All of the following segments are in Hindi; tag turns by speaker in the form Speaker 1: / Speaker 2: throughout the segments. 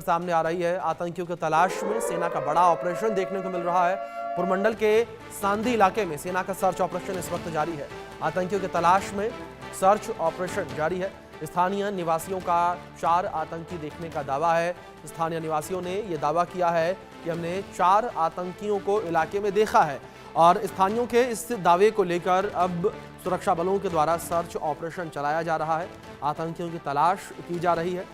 Speaker 1: सामने आ रही है। आतंकियों की तलाश में सेना का बड़ा ऑपरेशन देखने को मिल रहा है। पुरमंडल के सांधी इलाके में सेना का सर्च ऑपरेशन इस वक्त जारी है। आतंकियों की तलाश में सर्च ऑपरेशन जारी है। स्थानीय निवासियों का 4 आतंकी देखने का दावा है। स्थानीय निवासियों ने यह दावा किया है कि हमने 4 आतंकियों को इलाके में देखा है और स्थानीयों के इस दावे को लेकर अब सुरक्षा बलों के द्वारा सर्च ऑपरेशन चलाया जा रहा है। आतंकियों की तलाश की जा रही है।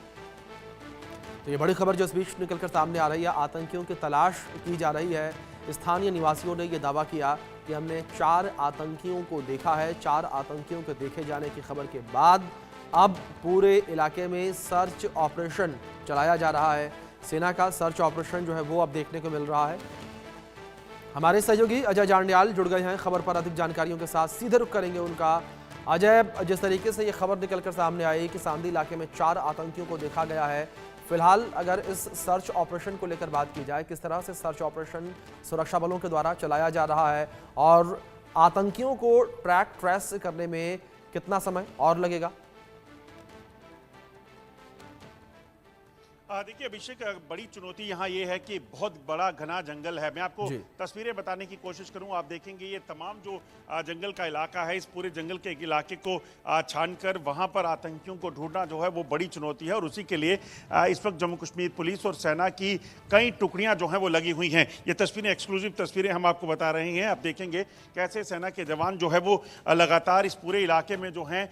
Speaker 1: तो ये बड़ी खबर जो इस बीच निकलकर सामने आ रही है, आतंकियों की तलाश की जा रही है। स्थानीय निवासियों ने यह दावा किया कि हमने 4 आतंकियों को देखा है। 4 आतंकियों के देखे जाने की खबर के बाद अब पूरे इलाके में सर्च ऑपरेशन चलाया जा रहा है। सेना का सर्च ऑपरेशन जो है वो अब देखने को मिल रहा है। हमारे सहयोगी अजय जांडियाल जुड़ गए हैं खबर पर अधिक जानकारियों के साथ। सीधे रुख करेंगे उनका। अजय, जिस तरीके से ये खबर निकलकर सामने आई कि सांदी इलाके में 4 आतंकियों को देखा गया है, फिलहाल अगर इस सर्च ऑपरेशन को लेकर बात की जाए, किस तरह से सर्च ऑपरेशन सुरक्षा बलों के द्वारा चलाया जा रहा है और आतंकियों को ट्रेस करने में कितना समय और लगेगा?
Speaker 2: देखिए अभिषेक, बड़ी चुनौती यहाँ ये है कि बहुत बड़ा घना जंगल है। मैं आपको तस्वीरें बताने की कोशिश करूँ, आप देखेंगे ये तमाम जो जंगल का इलाका है, इस पूरे जंगल के इलाके को छानकर वहाँ पर आतंकियों को ढूंढना जो है वो बड़ी चुनौती है और उसी के लिए इस वक्त जम्मू कश्मीर पुलिस और सेना की कई टुकड़ियाँ जो हैं वो लगी हुई हैं। ये तस्वीरें, एक्सक्लूसिव तस्वीरें हम आपको बता रहे हैं। आप देखेंगे कैसे सेना के जवान जो है वो लगातार इस पूरे इलाके में जो हैं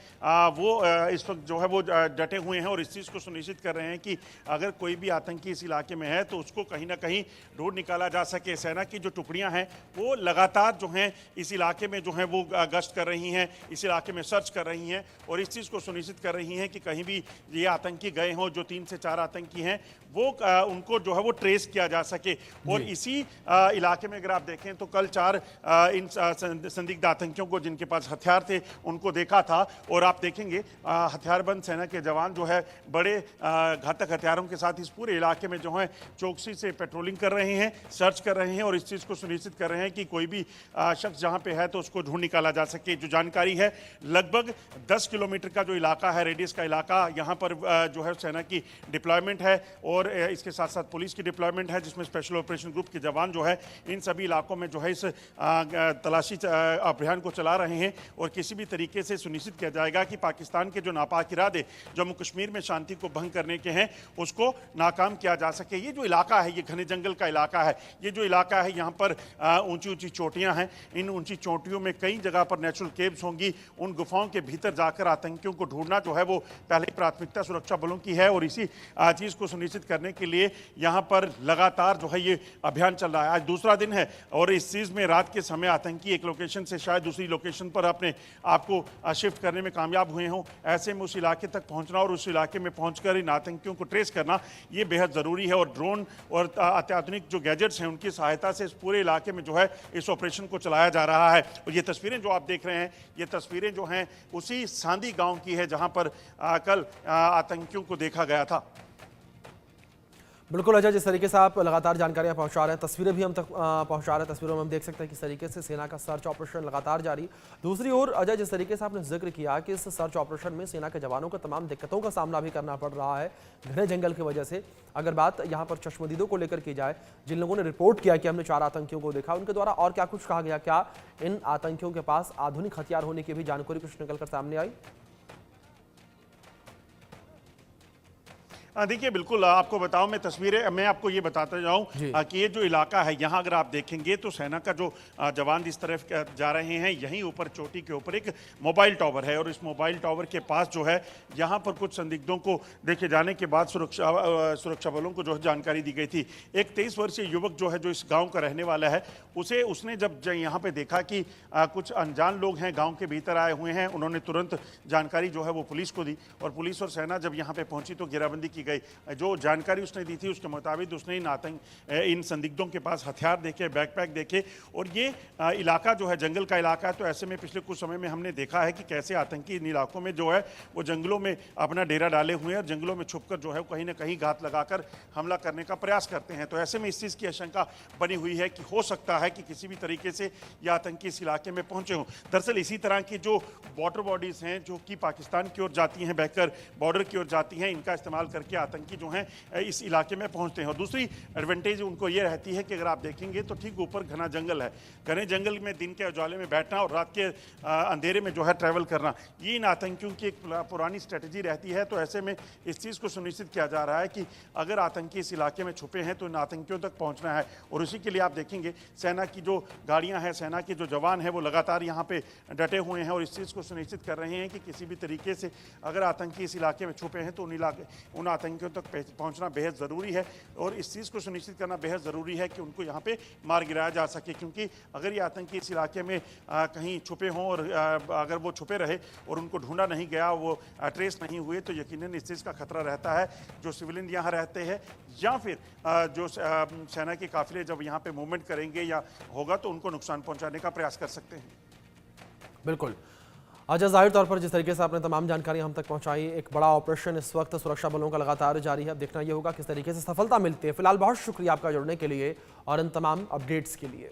Speaker 2: वो इस वक्त जो है वो डटे हुए हैं और इस चीज़ को सुनिश्चित कर रहे हैं कि अगर कोई भी आतंकी इस इलाके में है तो उसको कहीं ना कहीं ढूंढ निकाला जा सके। सेना की जो टुकड़ियां हैं वो लगातार जो हैं इस इलाके में जो है वो गश्त कर रही हैं, इस इलाके में सर्च कर रही हैं और इस चीज़ को सुनिश्चित कर रही हैं कि कहीं भी ये आतंकी गए हों, जो 3 से 4 आतंकी हैं, वो उनको जो है वो ट्रेस किया जा सके। और इसी इलाके में अगर आप देखें तो कल 4 इन संदिग्ध आतंकियों को जिनके पास हथियार थे उनको देखा था और आप देखेंगे हथियारबंद सेना के जवान जो है बड़े घातक हथियारों के साथ इस पूरे इलाके में जो है चौकसी से पेट्रोलिंग कर रहे हैं, सर्च कर रहे हैं और इस चीज़ को सुनिश्चित कर रहे हैं कि कोई भी शख्स जहां पे है तो उसको ढूंढ निकाला जा सके। जो जानकारी है, लगभग 10 किलोमीटर का जो इलाका है, रेडियस का इलाका, यहाँ पर जो है सेना की डिप्लॉयमेंट है और इसके साथ साथ पुलिस की डिप्लॉयमेंट है, जिसमें स्पेशल ऑपरेशन ग्रुप के जवान जो है इन सभी इलाकों में जो है इस तलाशी अभियान को चला रहे हैं और किसी भी तरीके से सुनिश्चित किया जाएगा कि पाकिस्तान के जो नापाक इरादे जम्मू कश्मीर में शांति को भंग करने के हैं उसको नाकाम किया जा सके। ये जो इलाका है, ये घने जंगल का इलाका है। ये जो इलाका है, यहाँ पर ऊंची ऊंची चोटियां हैं। इन ऊंची चोटियों में कई जगह पर नेचुरल केव्स होंगी। उन गुफाओं के भीतर जाकर आतंकियों को ढूंढना जो है वो पहली प्राथमिकता सुरक्षा बलों की है और इसी चीज़ को सुनिश्चित करने के लिए यहाँ पर लगातार जो है ये अभियान चल रहा है। आज दूसरा दिन है और इस चीज़ में रात के समय आतंकी एक लोकेशन से शायद दूसरी लोकेशन पर अपने आपको शिफ्ट करने में कामयाब हुए हों। ऐसे में उस इलाके तक पहुँचना और उस इलाके में पहुँचकर इन आतंकियों को ट्रेस करना ये बेहद ज़रूरी है और ड्रोन और अत्याधुनिक जो गैजेट्स हैं उनकी सहायता से इस पूरे इलाके में जो है इस ऑपरेशन को चलाया जा रहा है। और ये तस्वीरें जो आप देख रहे हैं, ये तस्वीरें जो हैं उसी सांदी गांव की है जहां पर कल आतंकियों को देखा गया था।
Speaker 1: बिल्कुल अजय, जिस तरीके से आप लगातार जानकारियां पहुंचा रहे हैं, तस्वीरें भी हम तक पहुंचा रहे हैं, तस्वीरों में हम देख सकते हैं किस तरीके से सेना का सर्च ऑपरेशन लगातार जारी। दूसरी ओर अजय, जिस तरीके से आपने जिक्र किया कि इस सर्च ऑपरेशन में सेना के जवानों को तमाम दिक्कतों का सामना भी करना पड़ रहा है घने जंगल की वजह से। अगर बात यहाँ पर चश्मदीदों को लेकर की जाए, जिन लोगों ने रिपोर्ट किया कि हमने 4 आतंकियों को देखा, उनके द्वारा और क्या कुछ कहा गया? क्या इन आतंकियों के पास आधुनिक हथियार होने की भी जानकारी कुछ निकलकर सामने आई?
Speaker 2: देखिए बिल्कुल, आपको बताऊं, मैं तस्वीरें मैं आपको ये बताता जाऊं कि ये जो इलाका है यहाँ अगर आप देखेंगे तो सेना का जो जवान जिस तरफ जा रहे हैं, यहीं ऊपर चोटी के ऊपर एक मोबाइल टावर है और इस मोबाइल टावर के पास जो है यहाँ पर कुछ संदिग्धों को देखे जाने के बाद सुरक्षा बलों को जो है जानकारी दी गई थी। एक 23 वर्षीय युवक जो है, जो इस गाँव का रहने वाला है, उसने जब यहाँ पर देखा कि कुछ अनजान लोग हैं गाँव के भीतर आए हुए हैं, उन्होंने तुरंत जानकारी जो है वो पुलिस को दी और पुलिस और सेना जब यहाँ पर पहुँची तो घेराबंदी की गई। जो जानकारी उसने दी थी उसके मुताबिक उसने इन संदिग्धों के पास हथियार देखे, बैकपैक देखे और ये इलाका जो है जंगल का इलाका है। तो ऐसे में पिछले कुछ समय में हमने देखा है कि कैसे आतंकी इन इलाकों में जो है वो जंगलों में अपना डेरा डाले हुए हैं और जंगलों में छुपकर जो है कहीं ना कहीं घात लगाकर हमला करने का प्रयास करते हैं। तो ऐसे में इस चीज़ की आशंका बनी हुई है कि हो सकता है कि किसी भी तरीके से ये आतंकी इस इलाके में पहुंचे हों। दरअसल इसी तरह की जो वाटर बॉडीज़ हैं जो कि पाकिस्तान की ओर जाती हैं, बहकर बॉर्डर की ओर जाती हैं, इनका इस्तेमाल करके के आतंकी जो हैं इस इलाके में पहुंचते हैं। और दूसरी एडवांटेज उनको ये रहती है कि अगर आप देखेंगे तो ठीक ऊपर घना जंगल है, घने जंगल में दिन के उजाले में बैठना और रात के अंधेरे में जो है ट्रैवल करना, ये इन आतंकियों की एक पुरानी स्ट्रेटजी रहती है। तो ऐसे में इस चीज़ को सुनिश्चित किया जा रहा है कि अगर आतंकी इस इलाके में छुपे हैं तो इन आतंकियों तक पहुंचना है। और उसी के लिए आप देखेंगे सेना की जो गाड़ियां हैं, सेना के जो जवान हैं वो लगातार यहाँ पे डटे हुए हैं और इस चीज़ को सुनिश्चित कर रहे हैं कि किसी भी तरीके से अगर आतंकी इस इलाके में छुपे हैं तो उन आतंकियों तक पहुँचना बेहद ज़रूरी है। और इस चीज़ को सुनिश्चित करना बेहद ज़रूरी है कि उनको यहाँ पे मार गिराया जा सके, क्योंकि अगर ये आतंकी इस इलाके में कहीं छुपे हों और अगर वो छुपे रहे और उनको ढूंढा नहीं गया, वो ट्रेस नहीं हुए, तो यकीनन इस चीज़ का खतरा रहता है जो सिविलियन यहाँ रहते हैं या फिर जो सेना के काफिले जब यहाँ पे मूवमेंट करेंगे या होगा तो उनको नुकसान पहुंचाने का प्रयास कर सकते हैं।
Speaker 1: बिल्कुल अजय, जाहिर तौर पर जिस तरीके से आपने तमाम जानकारी हम तक पहुंचाई, एक बड़ा ऑपरेशन इस वक्त सुरक्षा बलों का लगातार जारी है। अब देखना यह होगा किस तरीके से सफलता मिलती है। फिलहाल बहुत शुक्रिया आपका जुड़ने के लिए और इन तमाम अपडेट्स के लिए।